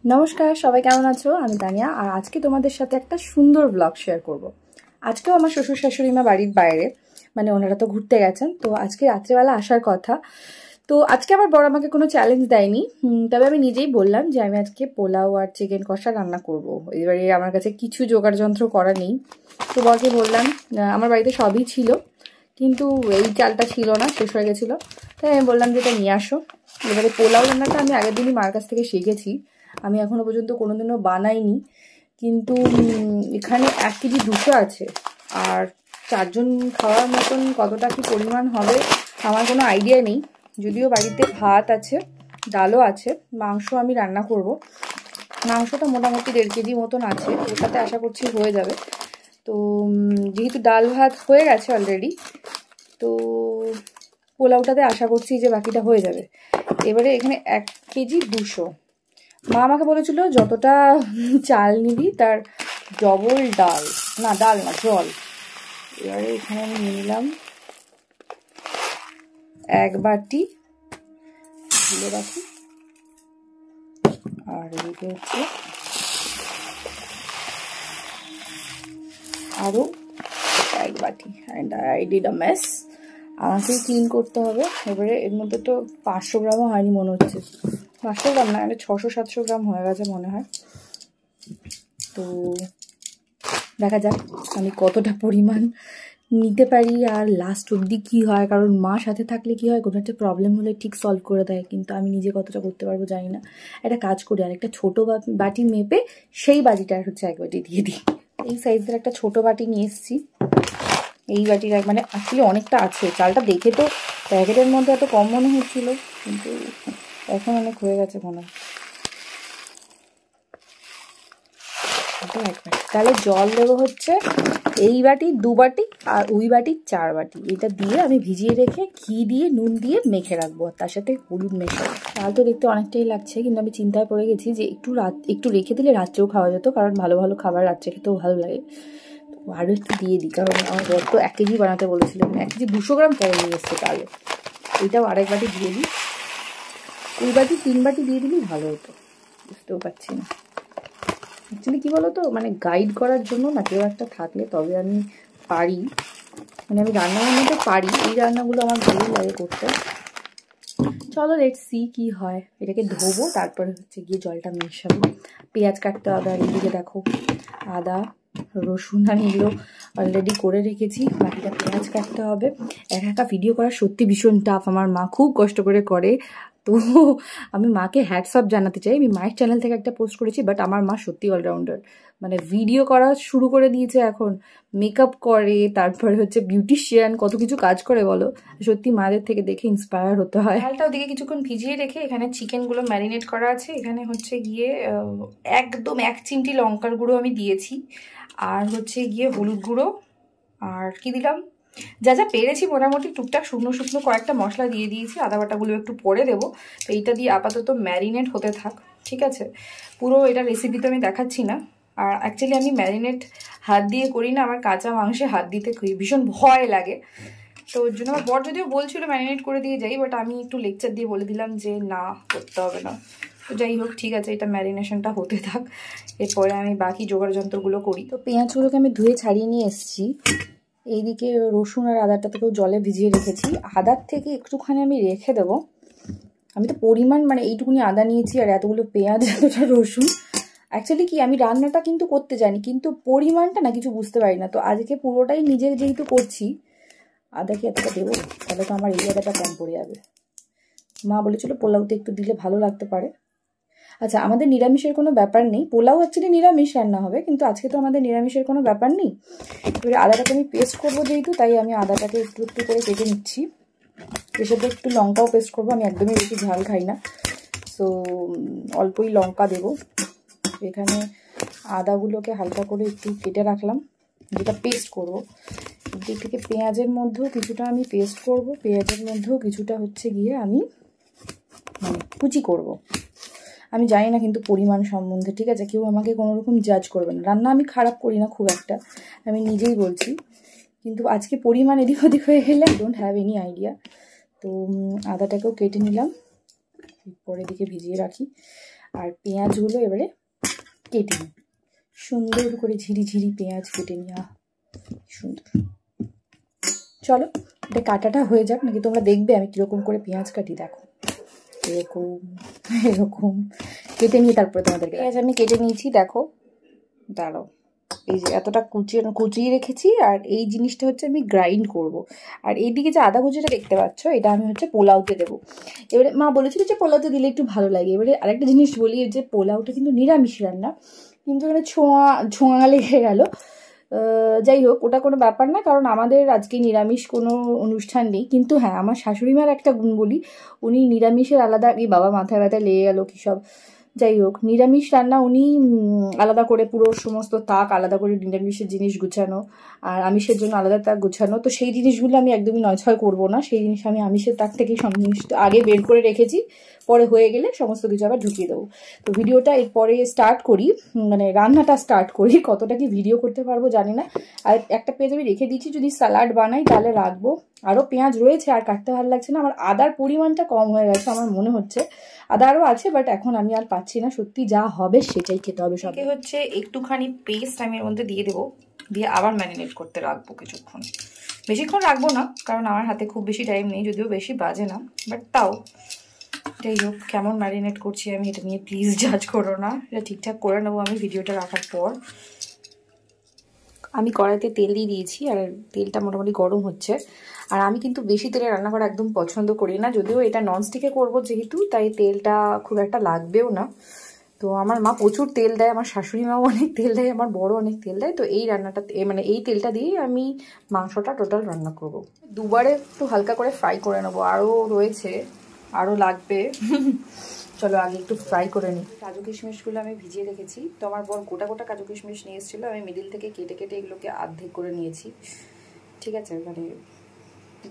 नमस्कार सबाई केमन आछो आमी तानिया और आज के तुम्हादेर साथे एकटा सुंदर ब्लग शेयर करब। आजकेও आमार शशुर शाशुड़ीमा बाड़ीर बाइरे माने ओनारा तो घुरते गेछेन तो आजके रात्रिबेला आसार कथा। तो आजके आमार बड़ आमाके कोनो चैलेंज देयनि, तबे आमी निजेई बोललाम जे आमी आजके पोलाओ और चिकेन कषा रान्ना करब। एबारे आमार काछे किछु जोगाड़ यंत्र करा नेই, तो बरके बोललाम आमार बाड़ीते सबই छिलो किन्तु এই চালটা ছিল না, শেষ হয়ে গেছিল। তাই আমি বললাম যে এটা নিয়ে আসো। এবারে পোলাও রান্নাটা আমি আগের দিনই মার কাছ থেকে শিখেছি, আমি এখনো পর্যন্ত কোনোদিনও বানাইনি, কিন্তু এখানে 1 কেজি 200 আছে আর 4 জন খাওয়ার মতন কতটা কি পরিমাণ হবে আমার কোনো আইডিয়া নেই। যদিও বাড়িতে ভাত আছে, ডালও আছে, মাংস আমি রান্না করব। মাংসটা মোটামুটি 1.5 কেজি মতন আছে, ওটাতে আশা করছি হয়ে যাবে। তো যেহেতু ডাল ভাত হয়ে গেছে অলরেডি, তো পোলাওটাতে আশা করছি যে বাকিটা হয়ে যাবে। এবারে এখানে 1 কেজি 200, মা আমাকে বলেছিল যতটা চাল নিবি তার ডবল ডাল, না ডাল না জল। এবারে এখানে আমি নিলাম 1 বাটি, ঢেলে রাখি। আর এদিকে হচ্ছে আরো 1 বাটি। And I did a mace, আমাকেই ক্লিন করতে হবে। এবারে এর মধ্যে তো 500 গ্রামও হয়নি মনে হচ্ছে, 500 গ্রাম না, এটা 600-700 গ্রাম হয়ে গেছে মনে হয়। তো দেখা যাক আমি কতটা পরিমাণ নিতে পারি আর লাস্ট অবধি কী হয়, কারণ মা সাথে থাকলে কী হয় কোনো একটা প্রবলেম হলে ঠিক সলভ করে দেয়, কিন্তু আমি নিজে কতটা করতে পারবো জানি না। একটা কাজ করি, আর একটা ছোটো বাটি মেপে সেই বাটিটার হচ্ছে 1 বাটি দিয়ে দিই। এই সাইজের একটা ছোটো বাটি নিয়ে এসেছি। এই বাটির মানে আসলে অনেকটা আছে, চালটা দেখে তো প্যাকেটের মধ্যে এত কম মনে হচ্ছিল, কিন্তু এখন অনেক হয়ে গেছে মনে হয়। তাহলে জল দেবো হচ্ছে এই বাটি 2 বাটি আর ওই বাটি 4 বাটি। এটা দিয়ে আমি ভিজিয়ে রেখে ঘি দিয়ে নুন দিয়ে মেখে রাখবো, আর তার সাথে হলুদ মেশাবো। চাল তো দেখতে অনেকটাই লাগছে, কিন্তু আমি চিন্তায় পড়ে গেছি যে একটু রেখে দিলে রাত্রেও খাওয়া যেত, কারণ ভালো ভালো খাবার রাত্রে খেতেও ভালো লাগে। তো আরও একটু দিয়ে দিই, কারণ আমার বর তো 1 কেজি বানাতে বলেছিলাম, 1 কেজি 200 গ্রাম পরে নিয়ে এসছে তাহলে। এইটাও আরেক বাটি দিয়ে দিই, ওই বাটি 3 বাটি দিয়ে দিলেই ভালো হতো, বুঝতেও পারছি না। অ্যাকচুয়ালি কী বলো তো, মানে গাইড করার জন্য না কেউ একটা থাকলে তবে আমি পারি, মানে আমি রান্না বান্নাতে পারি, এই রান্নাগুলো আমার ভালোই লাগে করতে। চলো লেটস সি কী হয়। এটাকে ধোবো, তারপরে হচ্ছে গিয়ে জলটা মেশাবো। পেঁয়াজ কাটতে হবে, আর এদিকে দেখো আদা রসুন আর এগুলো অলরেডি করে রেখেছি, বাকিটা পেঁয়াজ কাটতে হবে। একা ভিডিও করা সত্যি ভীষণ টাফ, আমার মা খুব কষ্ট করে করে। তো আমি মাকে হ্যাটস অফ জানাতে চাই। আমি মায়ের চ্যানেল থেকে একটা পোস্ট করেছি, বাট আমার মা সত্যি অলরাউন্ডার, মানে ভিডিও করা শুরু করে দিয়েছে এখন, মেকআপ করে, তারপরে হচ্ছে বিউটিশিয়ান, কত কিছু কাজ করে বলো। সত্যি মাদের থেকে দেখে ইন্সপায়ার হতে হয়। ডালটা ওদিকে কিছুক্ষণ ভিজিয়ে রেখে এখানে চিকেনগুলো ম্যারিনেট করা আছে। এখানে হচ্ছে গিয়ে একদম 1 চিমটি লঙ্কার গুঁড়ো আমি দিয়েছি, আর হচ্ছে গিয়ে হলুদ গুঁড়ো, আর কি দিলাম, যা যা পেরেছি মোটামুটি টুকটাক শুকনো শুকনো কয়েকটা মশলা দিয়ে দিয়েছি। আদা বাটাগুলো একটু পরে দেবো। তো এইটা দিয়ে আপাতত ম্যারিনেট হতে থাক, ঠিক আছে। পুরো এটা রেসিপি তো আমি দেখাচ্ছি না। আর অ্যাকচুয়ালি আমি ম্যারিনেট হাত দিয়ে করি না, আমার কাঁচা মাংসে হাত দিতে ভীষণ ভয় লাগে। তো ওর জন্য আমার বর যদিও বলছিল ম্যারিনেট করে দিয়ে যাই, বাট আমি একটু লেকচার দিয়ে বলে দিলাম যে না, করতে হবে না। তো যাই হোক, ঠিক আছে, এটা ম্যারিনেশনটা হতে থাক, এরপরে আমি বাকি জোগাড় যন্ত্রগুলো করি। তো পেঁয়াজগুলোকে আমি ধুয়ে ছাড়িয়ে নিয়ে এসেছি। এইদিকে রসুন আর আদাটা থেকেও জলে ভিজিয়ে রেখেছি। আদার থেকে একটুখানি আমি রেখে দেবো। আমি তো পরিমাণ মানে এইটুকুনি আদা নিয়েছি আর এতগুলো পেঁয়াজ, এতটা রসুন। অ্যাকচুয়ালি কি আমি রান্নাটা কিন্তু করতে জানি, কিন্তু পরিমাণটা না কিছু বুঝতে পারি না। তো আজকে পুরোটাই নিজে যেহেতু করছি, আদা কি এতটা দেবো? তাহলে তো আমার এই আদাটা কম পড়ে যাবে। মা বলেছিল পোলাওতে একটু দিলে ভালো লাগতে পারে। আচ্ছা, আমাদের নিরামিষের কোনো ব্যাপার নেই, পোলাও অ্যাকচুয়ালি নিরামিষ রান্না হবে, কিন্তু আজকে তো আমাদের নিরামিষের কোনো ব্যাপার নেই। এবারে আদাটাকে আমি পেস্ট করবো যেহেতু, তাই আমি আদাটাকে একটু একটু করে কেটে নিচ্ছি। এর সাথে একটু লঙ্কাও পেস্ট করবো, আমি একদমই বেশি ঝাল খাই না, সো অল্পই লঙ্কা দেবো। এখানে আদাগুলোকে হালকা করে একটু কেটে রাখলাম, যেটা পেস্ট করবো। এদিক থেকে পেঁয়াজের মধ্যেও কিছুটা আমি পেস্ট করব, পেঁয়াজের মধ্যেও কিছুটা হচ্ছে গিয়ে আমি কুচি করব। আমি জানি না কিন্তু পরিমাণ সম্বন্ধে, ঠিক আছে, কেউ আমাকে কোনো রকম জাজ করবে না। রান্না আমি খারাপ করি না খুব একটা, আমি নিজেই বলছি, কিন্তু আজকে পরিমাণ এদিক ওদিক হয়ে গেলে I don't have any idea. তো আদাটাকেও কেটে নিলাম, পরে দিকে ভিজিয়ে রাখি। আর পেঁয়াজগুলো এবারে কেটে নিই, সুন্দর করে ঝিরিঝিরি পেঁয়াজ কেটে নেওয়া সুন্দর। চলো এটা কাটাটা হয়ে যাক, নাকি তোমরা দেখবে আমি কীরকম করে পেঁয়াজ কাটি। দেখো এরকম এরকম কেটে নিয়ে তারপরে তোমাদেরকে। পেঁয়াজ আমি কেটে নিয়েছি, দেখো দাঁড়াও, এই যে এতটা কুচিয়ে রেখেছি। আর এই জিনিসটা হচ্ছে আমি গ্রাইন্ড করব। আর এইদিকে যে আদা কুচিটা দেখতে পাচ্ছ, এটা আমি হচ্ছে পোলাওতে দেবো। এবারে মা বলেছিল যে পোলাওতে দিলে একটু ভালো লাগে। এবারে আরেকটা জিনিস বলি, যে পোলাওটা কিন্তু নিরামিষ রান্না, কিন্তু এখানে ছোঁয়া লেগে গেল। যাই হোক, ওটা কোনো ব্যাপার না, কারণ আমাদের আজকে নিরামিষ কোনো অনুষ্ঠান নেই। কিন্তু হ্যাঁ, আমার শাশুড়িমার একটা গুণ বলি, উনি নিরামিষের আলাদা, এই বাবা মাথায় ব্যথা লেগে গেল কী সব, যাই হোক, নিরামিষ রান্না উনি আলাদা করে পুরো সমস্ত তাক আলাদা করে নিরামিষের জিনিস গুছানো, আর আমিষের জন্য আলাদা তাক গুছানো। তো সেই জিনিসগুলো আমি একদমই নয়ছয় করবো না। সেই জিনিস আমি আমিষের তাক থেকেই সব জিনিস আগে বের করে রেখেছি, পরে হয়ে গেলে সমস্ত কিছু আবার ঢুকিয়ে দেবো। তো ভিডিওটা এরপরে স্টার্ট করি, মানে রান্নাটা স্টার্ট করি। কতটা কি ভিডিও করতে পারবো জানি না। আর একটা পেঁয়াজ আমি রেখে দিচ্ছি, যদি স্যালাড বানাই তাহলে রাখবো। আরও পেঁয়াজ রয়েছে, আর কাটতে ভালো লাগছে না। আমার আদার পরিমাণটা কম হয়ে গেছে আমার মনে হচ্ছে, আদা আরও আছে, বাট এখন আমি আর পাচ্ছি না। সত্যি যা হবে সেটাই খেতে হবে। সবকে হচ্ছে একটুখানি পেস্ট আমি এর মধ্যে দিয়ে দেবো, দিয়ে আবার ম্যারিনেট করতে রাখবো কিছুক্ষণ। বেশিক্ষণ রাখবো না, কারণ আমার হাতে খুব বেশি টাইম নেই, যদিও বেশি বাজে না, বাট তাও। যাই হোক, কেমন ম্যারিনেট করছি আমি এটা নিয়ে প্লিজ জাজ করো না, এটা ঠিকঠাক করে নেবো আমি ভিডিওটা রাখার পর। আমি কড়াইতে তেল দিয়ে দিয়েছি, আর তেলটা মোটামুটি গরম হচ্ছে। আর আমি কিন্তু বেশি তেলে রান্না করা একদম পছন্দ করি না, যদিও এটা ননস্টিকে করবো যেহেতু, তাই তেলটা খুব একটা লাগবেও না। তো আমার মা প্রচুর তেল দেয়, আমার শাশুড়ি মাও অনেক তেল দেয়, আমার বড় অনেক তেল দেয়। তো এই রান্নাটা মানে এই তেলটা দিয়েই আমি মাংসটা টোটাল রান্না করব। দুবারে একটু হালকা করে ফ্রাই করে নেবো, আরও রয়েছে, আরও লাগবে। চলো আগে একটু ফ্রাই করে নিই। কাজু কিশমিশগুলো আমি ভিজিয়ে রেখেছি। তো আমার বর গোটা গোটা কাজু কিশমিশ নিয়ে এসেছিলো, আমি মিডিল থেকে কেটে কেটে এগুলোকে অর্ধেক করে নিয়েছি। ঠিক আছে, মানে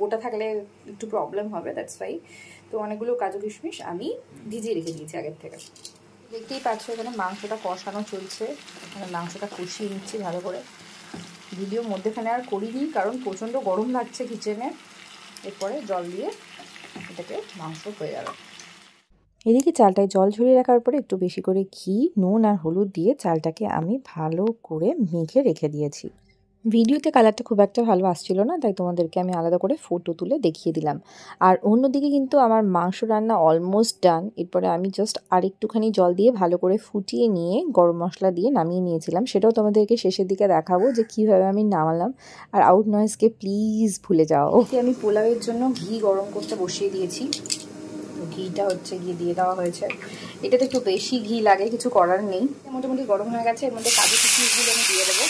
গোটা থাকলে একটু প্রবলেম হবে, দ্যাটস ওয়াই। তো অনেকগুলো কাজু কিশমিশ আমি ভিজিয়ে রেখে দিয়েছি আগের থেকে। দেখতেই পাচ্ছ এখানে মাংসটা কষানো চলছে, এখানে মাংসটা কষিয়ে নিচ্ছি ভালো করে। ভিডিও মধ্যেখানে আর করিনি, কারণ প্রচণ্ড গরম লাগছে কিচেনে। এরপরে জল দিয়ে এটাকে মাংস হয়ে যাবে। এদিকে চালটায় জল ঝরিয়ে রাখার পরে একটু বেশি করে ঘি, নুন আর হলুদ দিয়ে চালটাকে আমি ভালো করে মেখে রেখে দিয়েছি। ভিডিওতে কালারটা খুব একটা ভালো আসছিল না, তাই তোমাদেরকে আমি আলাদা করে ফটো তুলে দেখিয়ে দিলাম। আর অন্যদিকে কিন্তু আমার মাংস রান্না অলমোস্ট ডান। এরপরে আমি জাস্ট আরেকটুখানি জল দিয়ে ভালো করে ফুটিয়ে নিয়ে গরম মশলা দিয়ে নামিয়ে নিয়েছিলাম। সেটাও তোমাদেরকে শেষের দিকে দেখাবো যে কীভাবে আমি নামালাম। আর আউট নয়েজকে প্লিজ ভুলে যাও। আমি পোলাওয়ের জন্য ঘি গরম করতে বসিয়ে দিয়েছি। ঘিটা হচ্ছে ঘি দিয়ে দেওয়া হয়েছে, এটাতে একটু বেশি ঘি লাগে, কিছু করার নেই। মোটামুটি গরম হয়ে গেছে, এর মধ্যে কাজু কিশমিশগুলো আমি দিয়ে দেবো।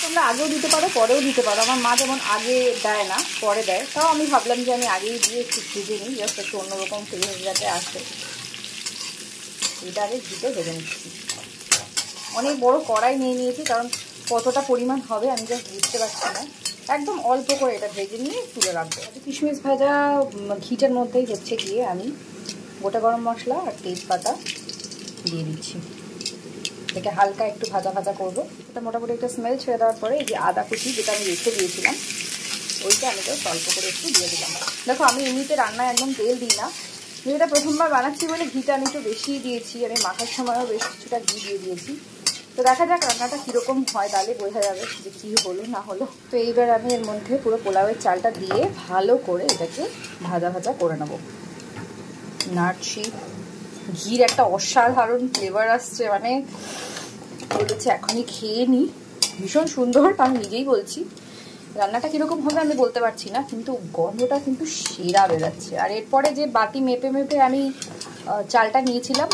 তোমরা আগেও দিতে পারো, পরেও দিতে পারো। আমার মা যেমন আগে দেয় না, পরে দেয়, তাও আমি ভাবলাম যে আমি আগেই দিয়ে একটু ভেজে নিই, জাস্ট একটু অন্যরকম ফ্লেভার যাতে আসে। এটা আগে ঘিতে ভেজে নিচ্ছি। অনেক বড় কড়াই নিয়ে নিয়েছি, কারণ কতটা পরিমাণ হবে আমি জাস্ট বুঝতে পারছি না। একদম অল্প করে এটা ভেজে নিয়ে তুলে রাখবো। কিশমিশ ভাজা ঘিটার মধ্যেই হচ্ছে গিয়ে আমি গোটা গরম মশলা আর তেজপাতা দিয়ে দিচ্ছি। এটাকে হালকা একটু ভাজা ভাজা করবো। এটা মোটামুটি একটা স্মেল ছেড়ে দেওয়ার পরে এই যে আদা কুচি যেটা আমি রেখে দিয়েছিলাম, ওইটা আমি জাস্ট অল্প করে একটু দিয়ে দিলাম। দেখো আমি এমনিতে রান্নায় একদম তেল দিই না, যেটা প্রথমবার বানাচ্ছি বলে ঘিটা আমি একটু বেশি দিয়েছি। আমি মাখার সময়ও বেশ কিছুটা ঘি দিয়ে দিয়েছি। তো দেখা যাক রান্নাটা কীরকম হয়, তাহলে বোঝা যাবে যে কী হলো না হলো। তো এইবার আমি এর মধ্যে পুরো পোলাওয়ের চালটা দিয়ে ভালো করে এটাকে ভাজা ভাজা করে নেবো। নাড়ছি, ঘির একটা অসাধারণ ফ্লেভার আসছে, মানে বলেছে এখনই খেয়ে নিই। ভীষণ সুন্দর, আমি নিজেই বলছি। রান্নাটা কীরকম হবে আমি বলতে পারছি না, কিন্তু গন্ধটা কিন্তু সেরা বেরোচ্ছে। আর এরপরে যে বাটি মেপে মেপে আমি চালটা নিয়েছিলাম,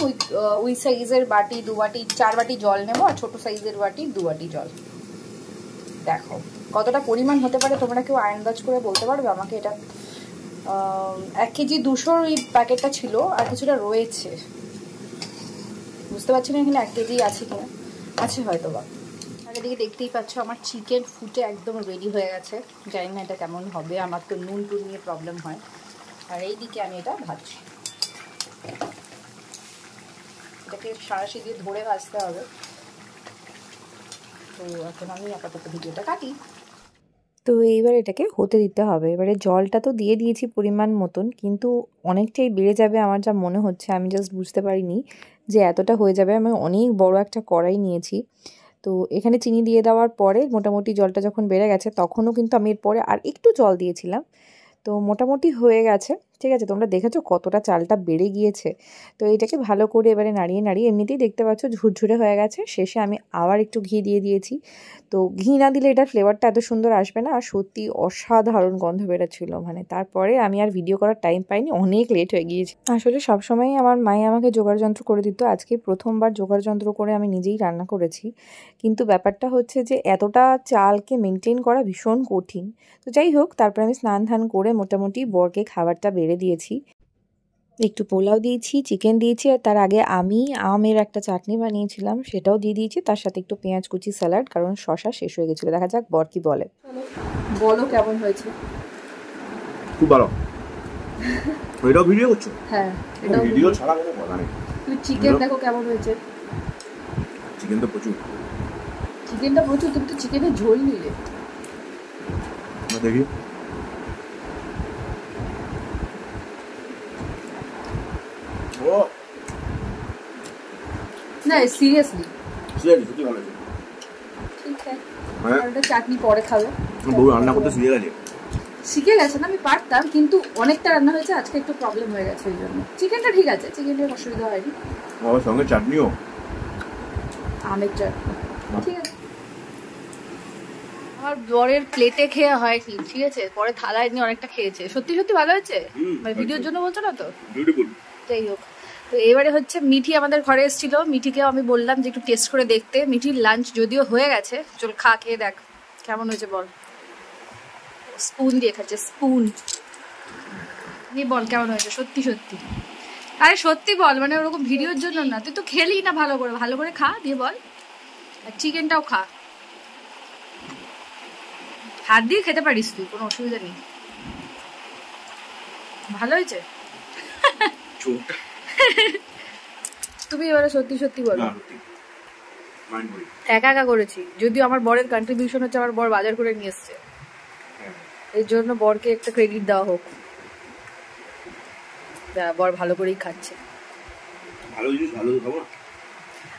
ওই সাইজের বাটি 2 বাটি 4 বাটি জল নেবো, আর ছোটো সাইজের বাটি 2 বাটি জল। দেখো কতটা পরিমাণ হতে পারে, তোমরা কেউ আন্দাজ করে বলতে পারবে আমাকে? এটা 1 কেজি 200 এই প্যাকেটটা ছিল, আর কিছুটা রয়েছে, বুঝতে পারছি না এখানে 1 কেজি আছে কিনা, আছে হয়তো বা। আর এদিকে দেখতেই পাচ্ছ আমার চিকেন ফুটে একদম রেডি হয়ে গেছে। জানি না এটা কেমন হবে, আমার তো নুন টুন নিয়ে প্রবলেম হয়। আর এইদিকে আমি এটা ভাজছি, এটাকে সাঁড়াশি দিয়ে ধরে ভাজতে হবে। তো এখন আমি আপাতত ভিডিওটা কাটি। তো তো এইবার এটাকে হতে দিতে হবে। এবারে জলটা তো দিয়ে দিয়েছি পরিমাণ মতন, কিন্তু অনেকটাই বেড়ে যাবে আমার যা মনে হচ্ছে। আমি জাস্ট বুঝতে পারিনি যে এতটা হয়ে যাবে। আমি অনেক বড় একটা কড়াই নিয়েছি। তো এখানে চিনি দিয়ে দেওয়ার পরে মোটামুটি জলটা যখন বেড়ে গেছে, তখনও কিন্তু আমি এরপরে আর একটু জল দিয়েছিলাম। তো মোটামুটি হয়ে গেছে। ঠিক আছে, তোমরা দেখেছো কতটা চালটা বেড়ে গিয়েছে। তো এটাকে ভালো করে এবারে নাড়িয়ে নাড়িয়ে, এমনিতেই দেখতে পাচ্ছ ঝুরঝুরে হয়ে গেছে। শেষে আমি আবার একটু ঘি দিয়ে দিয়েছি। তো ঘি না দিলে এটার ফ্লেভারটা এত সুন্দর আসবে না। আর সত্যি অসাধারণ গন্ধ বেরোচ্ছিলো। মানে তারপরে আমি আর ভিডিও করার টাইম পাইনি, অনেক লেট হয়ে গিয়েছে। আসলে সবসময়ই আমার মায়ে আমাকে জোগাড় যন্ত্র করে দিত। আজকে প্রথমবার জোগাড় যন্ত্র করে আমি নিজেই রান্না করেছি। কিন্তু ব্যাপারটা হচ্ছে যে এতটা চালকে মেনটেন করা ভীষণ কঠিন। তো যাই হোক, তারপরে আমি স্নান ধান করে মোটামুটি বরকে খাবারটা বেড়ে দিয়েছি। একটু পোলাও দিয়েছি, চিকেন দিয়েছি, আর তার আগে আমি আমের একটা চাটনি বানিয়েছিলাম, সেটাও দিয়ে দিয়েছি। তার সাথে একটু পেঁয়াজ কুচি স্যালাড, কারণ শশা শেষ হয়ে গেছিলো। দেখা যাক বর কি বলে। বলো কেমন হয়েছে? খুব ভালো। এটাও ভিডিও করছো? হ্যাঁ, এটাও ভিডিও ছাড়া কোনো কথা নেই। তুই চিকেন দেখো কেমন হয়েছে। চিকেন তো প্রচুর। চিকেনটা প্রচুর, তুমি তো চিকেনের ঝোল নিলে। দেখি। ও না, সিরিয়াসলি সত্যি ভালো হয়েছে। ঠিক আছে, আর ওটা চাটনি পরে খাবে। বউ রান্না করতে শিখে গেছে। শিখে গেছে না, আমি পারতাম, কিন্তু অনেকটা রান্না হয়েছে, আজকে একটু প্রবলেম হয়ে গেছে ওই জন্য। চিকেনটা ঠিক আছে, চিকেনের অসুবিধা হয়নি। আমার সঙ্গে চাটনিও, আমের চাটনি ঠিক আছে। আমার বরের প্লেটে খেয়ে হয়নি, ঠিক আছে, পরে থালায় নিয়ে অনেকটা খেয়েছে। সত্যি সত্যি ভালো হয়েছে, ভিডিওর জন্য বলছো না তো? বিউটিফুল। যাই হোক, তো এবারে হচ্ছে মিঠি আমাদের ঘরে এসেছিল। মিঠিকেও আমি বললাম যে একটু টেস্ট করে দেখতে। মিঠির লাঞ্চ যদিও হয়ে গেছে, চল খা, খেয়ে দেখ কেমন হয়েছে বল। স্পুন দিয়ে খাচ্ছে, স্পুন নিয়ে বল কেমন হয়েছে। সত্যি সত্যি, আরে সত্যি বল, মানে ওরকম ভিডিওর জন্য না। তুই তো খেলি না ভালো করে, ভালো করে খা দিয়ে বল। আর চিকেনটাও খা, হাত দিয়ে খেতে পারিস তুই, কোনো অসুবিধা নেই। ভালো হয়েছে? তুমি এবারে সত্যি সত্যি বলো। একা একা করেছি, যদিও আমার বরের কন্ট্রিবিউশন হচ্ছে, আমার বর বাজার করে নিয়ে এসছে। এর জন্য বরকে একটা ক্রেডিট দেওয়া হোক। বর ভালো করেই খাচ্ছে। ভালো জিনিস ভালো খাবো না।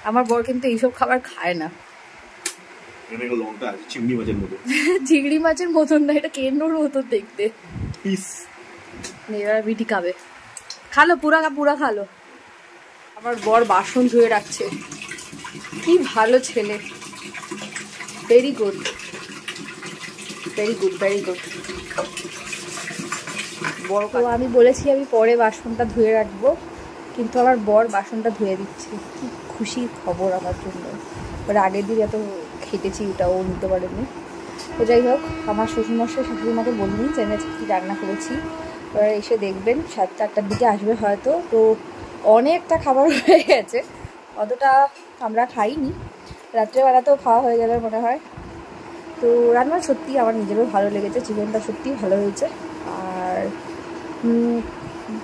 আমার বর কিন্তু এইসব খাবার খায় না। চিংড়ি মাছের মতো। চিংড়ি মাছের মতন না, এটা কেন্দ্রর মতন দেখতে। এবার বিটি খাবে, খালো পুরা খালো। আমার বর বাসন ধুয়ে রাখছে, কি ভালো ছেলে। Very good, very good, very good. বড় তো আমি বলেছি আমি পরে বাসনটা ধুয়ে রাখবো, কিন্তু আমার বর বাসনটা ধুয়ে দিচ্ছে। কি খুশির খবর আমার জন্য। এবার আগের দিন এত খেটেছি, ওটাও নিতে পারেনি। তো যাই হোক, আমার শ্বশুরমশাই শাশুড়িমাকে বলিনি যে আমি আজকে কী রান্না করেছি। এবার এসে দেখবেন 7-8টার দিকে আসবে হয়তো। তো অনেকটা খাবার হয়ে গেছে, অতটা আমরা খাইনি, রাত্রেবেলাতেও খাওয়া হয়ে যাবে মনে হয়। তো রান্না সত্যি আমার নিজেরও ভালো লেগেছে, চিকেনটা সত্যিই ভালো হয়েছে। আর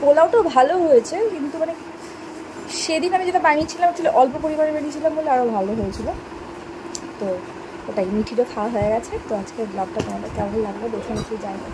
পোলাওটাও ভালো হয়েছে, কিন্তু মানে সেদিন আমি যেটা বানিয়েছিলাম আসলে অল্প পরিমাণে বানিয়েছিলাম বলে আরও ভালো হয়েছিল। তো ওটাই, মিঠিরও খাওয়া হয়ে গেছে। তো আজকের ব্লগটা তোমাদের কেমন লাগলো দেখে নিচ্ছি, জানো।